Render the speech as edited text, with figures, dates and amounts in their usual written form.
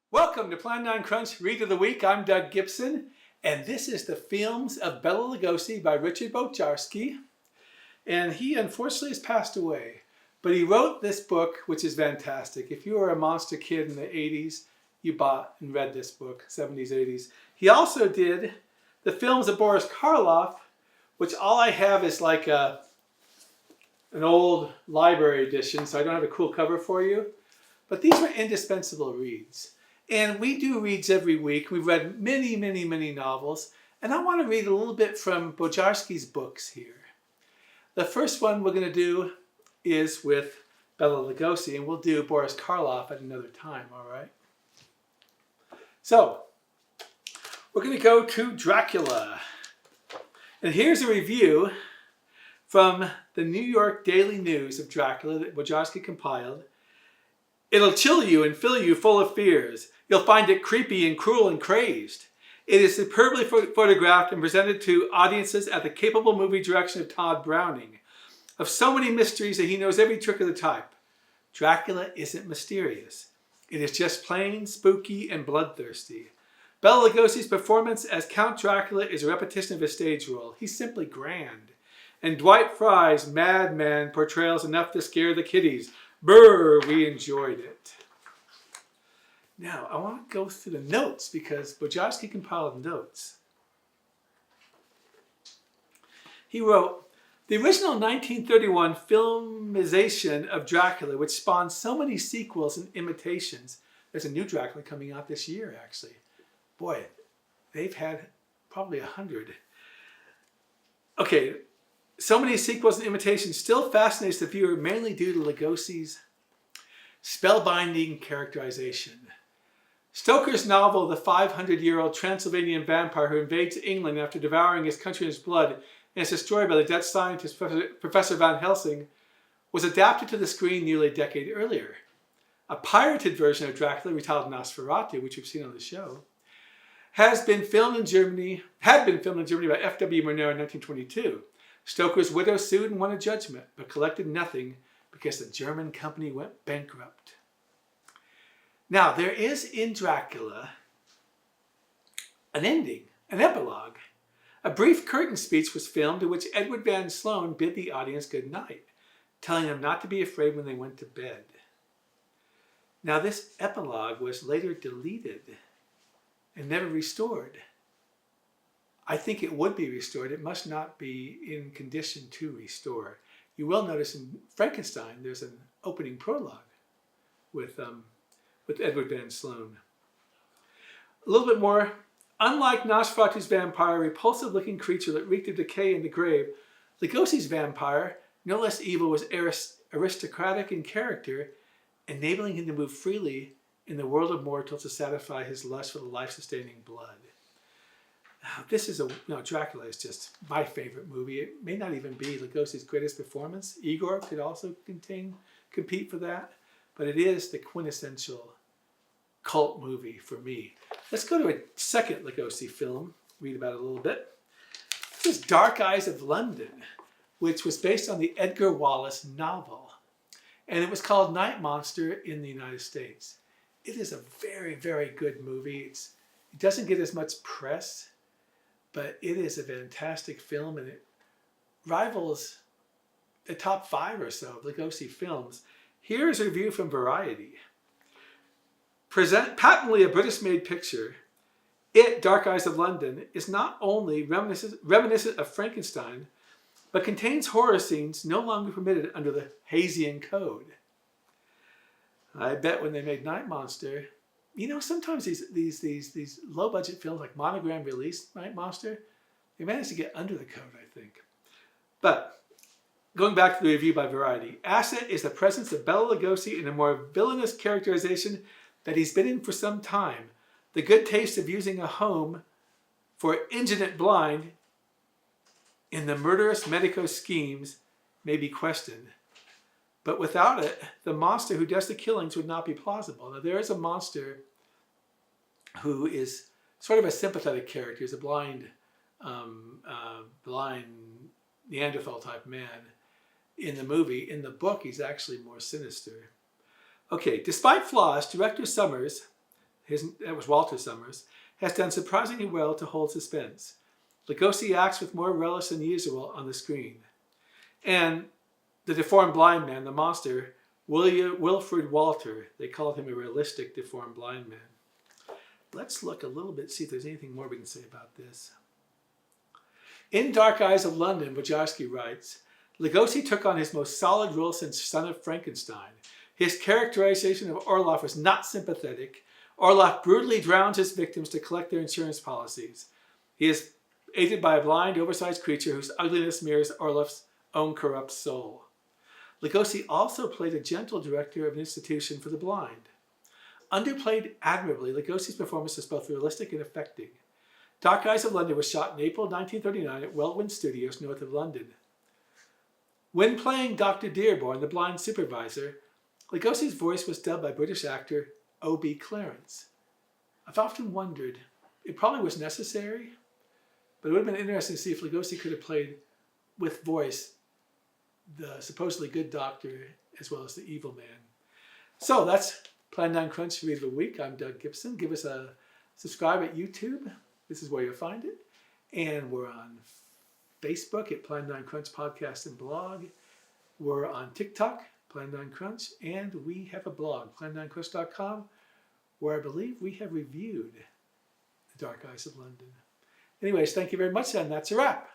Welcome to Plan9Crunch Read of the Week. I'm Doug Gibson, and this is the films of Bela Lugosi by Richard Bojarski. And he unfortunately has passed away, but he wrote this book, which is fantastic. If you were a monster kid in the 80s, you bought and read this book, 70s, 80s. He also did the films of Boris Karloff, which all I have is like an old library edition, so I don't have a cool cover for you. But these were indispensable reads. And we do reads every week. We've read many, many, many novels. And I want to read a little bit from Bojarski's books here. The first one we're going to do is with Bela Lugosi, and we'll do Boris Karloff at another time, all right? So, we're going to go to Dracula. And here's a review from the New York Daily News of Dracula that Bojarski compiled. It'll chill you and fill you full of fears. You'll find it creepy and cruel and crazed. It is superbly photographed and presented to audiences at the capable movie direction of Todd Browning. Of so many mysteries that he knows every trick of the type. Dracula isn't mysterious. It is just plain, spooky, and bloodthirsty. Bela Lugosi's performance as Count Dracula is a repetition of his stage role. He's simply grand. And Dwight Frye's madman portrayals enough to scare the kiddies. Brr, we enjoyed it. Now, I want to go through the notes because Bojarski compiled notes. He wrote, the original 1931 filmization of Dracula, which spawned so many sequels and imitations. There's a new Dracula coming out this year, actually. Boy, they've had probably 100. Okay, so many sequels and imitations still fascinates the viewer, mainly due to Lugosi's spellbinding characterization. Stoker's novel, The 500-Year-Old Transylvanian Vampire Who Invades England After Devouring His Countrymen's Blood and is Destroyed by the Dutch scientist Professor Van Helsing, was adapted to the screen nearly a decade earlier. A pirated version of Dracula, retitled Nosferatu, which we've seen on the show, had been filmed in Germany by F.W. Murnau in 1922. Stoker's widow sued and won a judgment, but collected nothing because the German company went bankrupt. Now, there is in Dracula an ending, an epilogue. A brief curtain speech was filmed in which Edward Van Sloan bid the audience good night, telling them not to be afraid when they went to bed. Now, this epilogue was later deleted and never restored. I think it would be restored. It must not be in condition to restore. You will notice in Frankenstein, there's an opening prologue with Edward Van Sloan. A little bit more. Unlike Nosferatu's vampire, a repulsive-looking creature that reeked of decay in the grave, Lugosi's vampire, no less evil, was aristocratic in character, enabling him to move freely in the world of mortals to satisfy his lust for the life-sustaining blood. This is Dracula is just my favorite movie. It may not even be Lugosi's greatest performance. Igor could also compete for that, but it is the quintessential cult movie for me. Let's go to a second Lugosi film, read about it a little bit. This is Dark Eyes of London, which was based on the Edgar Wallace novel, and it was called Night Monster in the United States. It is a very, very good movie. It doesn't get as much press, but it is a fantastic film, and it rivals the top 5 or so of Lugosi films. Here is a review from Variety. Patently a British-made picture, it, Dark Eyes of London, is not only reminiscent of Frankenstein, but contains horror scenes no longer permitted under the Hazian Code. I bet when they made Night Monster, sometimes these low-budget films like Monogram released Night Monster, they managed to get under the code, I think. But going back to the review by Variety, asset is the presence of Bela Lugosi in a more villainous characterization that he's been in for some time. The good taste of using a home for indigent blind in the murderous medico schemes may be questioned. But without it, the monster who does the killings would not be plausible. Now, there is a monster who is sort of a sympathetic character. He's a blind Neanderthal type man in the movie. In the book, he's actually more sinister. Okay, despite flaws, director Summers that was Walter Summers, has done surprisingly well to hold suspense. Lugosi acts with more relish than usual on the screen. And the deformed blind man, the monster, Wilfred Walter, they called him a realistic deformed blind man. Let's look a little bit, see if there's anything more we can say about this. In Dark Eyes of London, Bojarski writes, Lugosi took on his most solid role since Son of Frankenstein. His characterization of Orloff was not sympathetic. Orloff brutally drowns his victims to collect their insurance policies. He is aided by a blind, oversized creature whose ugliness mirrors Orloff's own corrupt soul. Lugosi also played a gentle director of an institution for the blind. Underplayed admirably, Lugosi's performance was both realistic and affecting. Dark Eyes of London was shot in April 1939 at Welwyn Studios north of London. When playing Dr. Dearborn, the blind supervisor, Lugosi's voice was dubbed by British actor O.B. Clarence. I've often wondered, it probably was necessary, but it would have been interesting to see if Lugosi could have played with voice the supposedly good doctor as well as the evil man. So that's Plan9Crunch Read of the Week. I'm Doug Gibson. Give us a subscribe at YouTube. This is where you'll find it. And we're on Facebook at Plan9Crunch Podcast and Blog. We're on TikTok, Plan9Crunch, and we have a blog, Plan9Crunch.com, where I believe we have reviewed The Dark Eyes of London. Anyways, thank you very much, and that's a wrap.